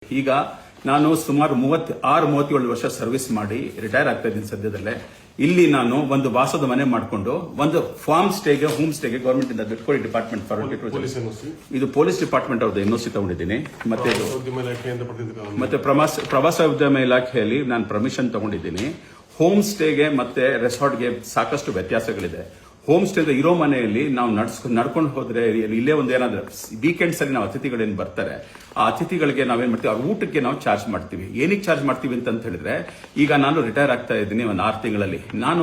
ಈಗ ನಾನು ಸುಮಾರು 36-37 ವರ್ಷ ಸರ್ವಿಸ್ ಮಾಡಿ ರಿಟೈರ್ ಆಗ್ತಾ ಇದ್ದೀನಿ ಸದ್ಯದಲ್ಲೇ. ಇಲ್ಲಿ ನಾನು ಒಂದು ವಾಸದ ಮನೆ ಮಾಡಿಕೊಂಡು ಒಂದು ಫಾರ್ಮ್ ಸ್ಟೇಗೆ ಹೋಮ್ ಸ್ಟೇಗೆ ಗವರ್ಮೆಂಟ್ ಇಂದ ದುಡ್ಡು ಡಿಪಾರ್ಟ್ಮೆಂಟ್ ಇದು ಪೊಲೀಸ್ ಡಿಪಾರ್ಟ್ಮೆಂಟ್ ಅವ್ರದ್ದು ಎನ್ಒಸಿ ತಗೊಂಡಿದ್ದೀನಿ. ಮತ್ತೆ ಪ್ರವಾಸೋದ್ಯಮ ಇಲಾಖೆಯಲ್ಲಿ ನಾನು ಪರ್ಮಿಷನ್ ತಗೊಂಡಿದ್ದೀನಿ. ಹೋಮ್ ಸ್ಟೇಗೆ ಮತ್ತೆ ರೆಸಾರ್ಟ್ಗೆ ಸಾಕಷ್ಟು ವ್ಯತ್ಯಾಸಗಳಿದೆ. ಹೋಮ್ ಸ್ಟೇ ಇರೋ ಮನೆಯಲ್ಲಿ ನಾವು ನಡ್ಕೊಂಡು ಹೋದ್ರೆ ಇಲ್ಲೇ ಒಂದು ಏನಾದ್ರೆ ವೀಕೆಂಡ್ಸ್ ಅಲ್ಲಿ ನಾವು ಅತಿಥಿಗಳೇನು ಬರ್ತಾರೆ, ಆ ಅತಿಥಿಗಳಿಗೆ ನಾವೇನ್ ಮಾಡ್ತೀವಿ, ಅವ್ರ ಊಟಕ್ಕೆ ನಾವು ಚಾರ್ಜ್ ಮಾಡ್ತೀವಿ. ಏನಕ್ಕೆ ಚಾರ್ಜ್ ಮಾಡ್ತೀವಿ ಅಂತ ಹೇಳಿದ್ರೆ, ಈಗ ನಾನು ರಿಟೈರ್ ಆಗ್ತಾ ಇದ್ದೀನಿ ಒಂದು 6 ತಿಂಗಳಲ್ಲಿ. ನಾನು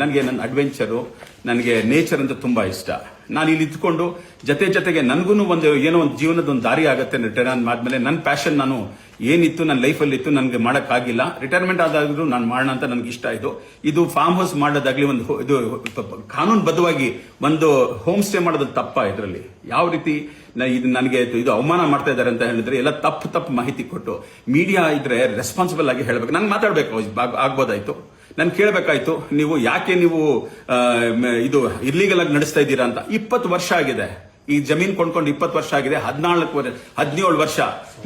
ನನಗೆ ನನ್ನ ಅಡ್ವೆಂಚರು, ನನಗೆ ನೇಚರ್ ಅಂತ ತುಂಬಾ ಇಷ್ಟ. ನಾನು ಇಲ್ಲಿ ಇದ್ಕೊಂಡು ಜೊತೆಗೆ ನನಗೂ ಒಂದು ಜೀವನದ ಒಂದು ದಾರಿ ಆಗುತ್ತೆ. ರಿಟೈರ್ ಆದ್ಮೇಲೆ ನನ್ನ ಪ್ಯಾಷನ್ ನಾನು ಏನಿತ್ತು ನನ್ನ ಲೈಫಲ್ಲಿ ಇತ್ತು, ನನಗೆ ಮಾಡೋಕ್ಕಾಗಿಲ್ಲ. ರಿಟೈರ್ಮೆಂಟ್ ಆದಾದ್ರೂ ನಾನು ಮಾಡೋಣ ಅಂತ ನನಗೆ ಇಷ್ಟ ಆಯಿತು. ಇದು ಫಾರ್ಮ್ ಹೌಸ್ ಮಾಡೋದಾಗ್ಲಿ, ಇದು ಕಾನೂನುಬದ್ಧವಾಗಿ ಒಂದು ಹೋಮ್ ಸ್ಟೇ ಮಾಡೋದು ತಪ್ಪ. ಇದರಲ್ಲಿ ಯಾವ ರೀತಿ ನನಗೆ ಇದು ಅವಮಾನ ಮಾಡ್ತಾ ಇದ್ದಾರೆ ಅಂತ ಹೇಳಿದ್ರೆ ಎಲ್ಲ ತಪ್ಪು ಮಾಹಿತಿ ಕೊಟ್ಟು ಮೀಡಿಯಾ ಇದ್ರೆ ರೆಸ್ಪಾನ್ಸಿಬಲ್ ಆಗಿ ಹೇಳಬೇಕು. ನಾನು ಮಾತಾಡಬೇಕು ಆಗ್ಬೋದಾಯ್ತು, ನಾನು ಕೇಳಬೇಕಾಯ್ತು, ಯಾಕೆ ನೀವು ಇದು ಇಲ್ಲಿಗಲ್ ಆಗಿ ನಡೆಸ್ತಾ ಇದ್ದೀರಾ ಅಂತ. 20 ವರ್ಷ ಆಗಿದೆ ಈ ಜಮೀನ್ ಕೊಂಡ್ಕೊಂಡು, 20 ವರ್ಷ ಆಗಿದೆ. 17 ವರ್ಷ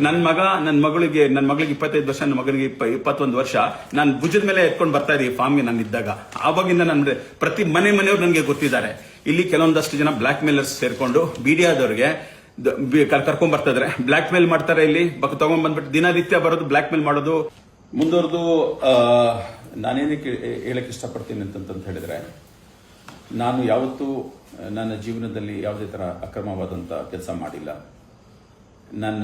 ನನ್ನ ಮಗಳಿಗೆ 25 ವರ್ಷ, ನನ್ನ ಮಗನಿಗೆ 21 ವರ್ಷ. ನಾನು ಭುಜದ ಮೇಲೆ ಎತ್ಕೊಂಡು ಬರ್ತಾ ಇದ್ದೀವಿ ಫಾರ್ಮ್ಗೆ ನಾನು ಇದ್ದಾಗ. ಆವಾಗಿಂದ ನನ್ನ ಪ್ರತಿ ಮನೆಯವರು ನನಗೆ ಗೊತ್ತಿದ್ದಾರೆ. ಇಲ್ಲಿ ಕೆಲವೊಂದಷ್ಟು ಜನ ಬ್ಲಾಕ್ ಮೇಲರ್ಸ್ ಸೇರ್ಕೊಂಡು ಮೀಡಿಯಾದವ್ರಿಗೆ ಕರ್ಕೊಂಡ್ ಬರ್ತಾ ಇದಾರೆ, ಬ್ಲಾಕ್ ಮೇಲ್ ಮಾಡ್ತಾರೆ. ಇಲ್ಲಿ ತಗೊಂಡ್ ಬಂದ್ಬಿಟ್ಟು ದಿನನಿತ್ಯ ಬರೋದು, ಬ್ಲಾಕ್ ಮೇಲ್ ಮಾಡೋದು. ಮುಂದುವರೆದು ನಾನೇನಕ್ಕೆ ಹೇಳಕ್ ಇಷ್ಟಪಡ್ತೀನಿ ಅಂತಂತ ಹೇಳಿದ್ರೆ, ನಾನು ಯಾವತ್ತೂ ನನ್ನ ಜೀವನದಲ್ಲಿ ಯಾವುದೇ ತರ ಅಕ್ರಮವಾದಂತ ಕೆಲಸ ಮಾಡಿಲ್ಲ. ನನ್ನ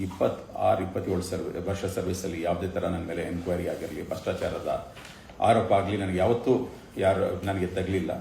26-27 ವರ್ಷ ಸರ್ವಿಸ್ ಅಲ್ಲಿ ಯಾವುದೇ ತರ ನನ್ನ ಮೇಲೆ ಎನ್ಕ್ವೈರಿ ಆಗಿರಲಿ, ಭ್ರಷ್ಟಾಚಾರದ ಆರೋಪ ಆಗಲಿ, ನನಗೆ ಯಾವತ್ತೂ ಯಾರು ನನಗೆ ತಗಲಿಲ್ಲ.